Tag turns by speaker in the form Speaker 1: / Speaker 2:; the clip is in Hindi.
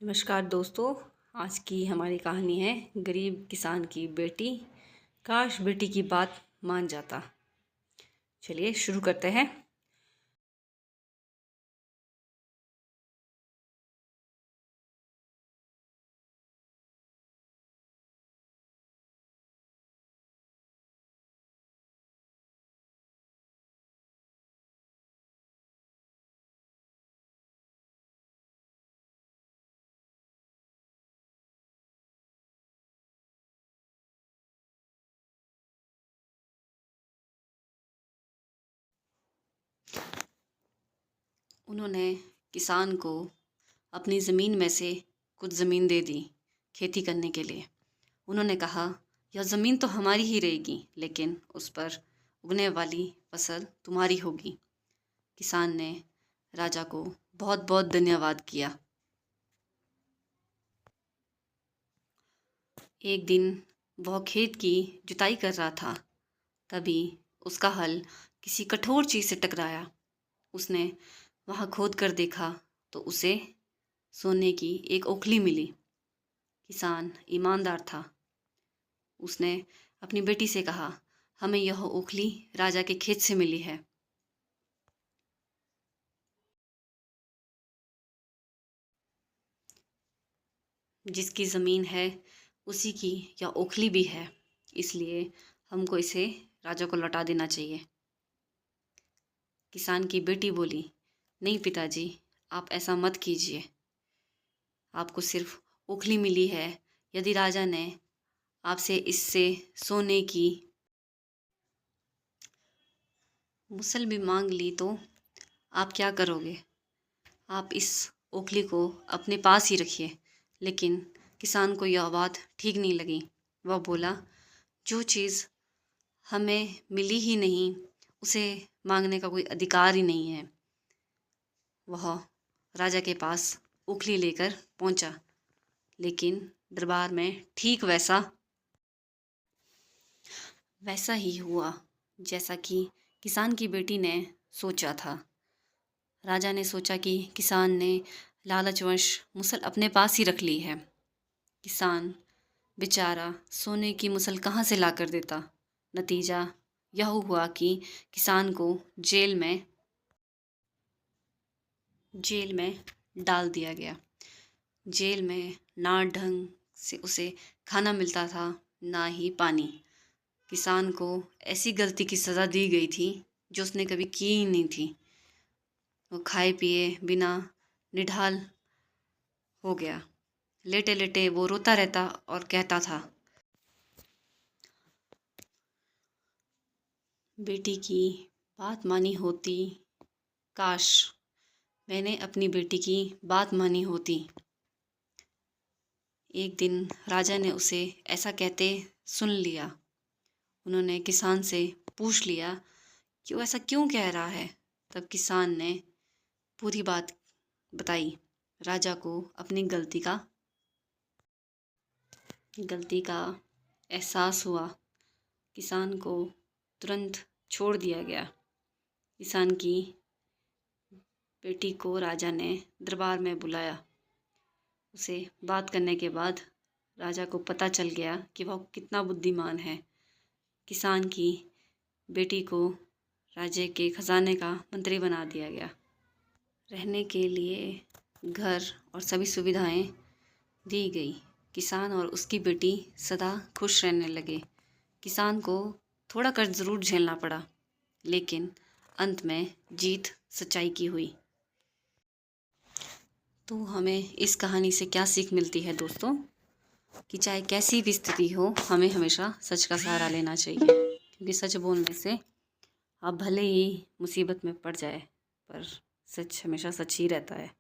Speaker 1: नमस्कार दोस्तों। आज की हमारी कहानी है गरीब किसान की बेटी। काश बेटी की बात मान जाता। चलिए शुरू करते हैं। उन्होंने किसान को अपनी ज़मीन में से कुछ ज़मीन दे दी खेती करने के लिए। उन्होंने कहा, यह ज़मीन तो हमारी ही रहेगी, लेकिन उस पर उगने वाली फसल तुम्हारी होगी। किसान ने राजा को बहुत बहुत धन्यवाद किया। एक दिन वह खेत की जुताई कर रहा था। तभी उसका हल किसी कठोर चीज़ से टकराया। उसने वहाँ खोद कर देखा तो उसे सोने की एक ओखली मिली। किसान ईमानदार था। उसने अपनी बेटी से कहा, हमें यह ओखली राजा के खेत से मिली है। जिसकी ज़मीन है उसी की यह ओखली भी है, इसलिए हमको इसे राजा को लौटा देना चाहिए। किसान की बेटी बोली, नहीं पिताजी, आप ऐसा मत कीजिए। आपको सिर्फ ओखली मिली है। यदि राजा ने आपसे इससे सोने की मुसल भी मांग ली तो आप क्या करोगे? आप इस ओखली को अपने पास ही रखिए। लेकिन किसान को यह बात ठीक नहीं लगी। वह बोला, जो चीज़ हमें मिली ही नहीं उसे मांगने का कोई अधिकार ही नहीं है। वह राजा के पास ओखली लेकर पहुंचा, लेकिन दरबार में ठीक वैसा ही हुआ जैसा कि किसान की बेटी ने सोचा था। राजा ने सोचा कि किसान ने लालचवश मुसल अपने पास ही रख ली है। किसान बेचारा सोने की मुसल कहाँ से ला कर देता। नतीजा यह हुआ कि किसान को जेल में डाल दिया गया। जेल में ना ढंग से उसे खाना मिलता था, ना ही पानी। किसान को ऐसी गलती की सज़ा दी गई थी जो उसने कभी की ही नहीं थी। वो खाए पिए बिना निढाल हो गया। लेटे लेटे वो रोता रहता और कहता था, बेटी की बात मानी होती, काश मैंने अपनी बेटी की बात मानी होती। एक दिन राजा ने उसे ऐसा कहते सुन लिया। उन्होंने किसान से पूछ लिया कि वो ऐसा क्यों कह रहा है। तब किसान ने पूरी बात बताई। राजा को अपनी गलती का एहसास हुआ। किसान को तुरंत छोड़ दिया गया। किसान की बेटी को राजा ने दरबार में बुलाया। उसे बात करने के बाद राजा को पता चल गया कि वह कितना बुद्धिमान है। किसान की बेटी को राजे के खजाने का मंत्री बना दिया गया। रहने के लिए घर और सभी सुविधाएं दी गई। किसान और उसकी बेटी सदा खुश रहने लगे। किसान को थोड़ा कष्ट ज़रूर झेलना पड़ा, लेकिन अंत में जीत सच्चाई की हुई। तो हमें इस कहानी से क्या सीख मिलती है दोस्तों, कि चाहे कैसी भी स्थिति हो, हमें हमेशा सच का सहारा लेना चाहिए। क्योंकि सच बोलने से आप भले ही मुसीबत में पड़ जाए, पर सच हमेशा सच ही रहता है।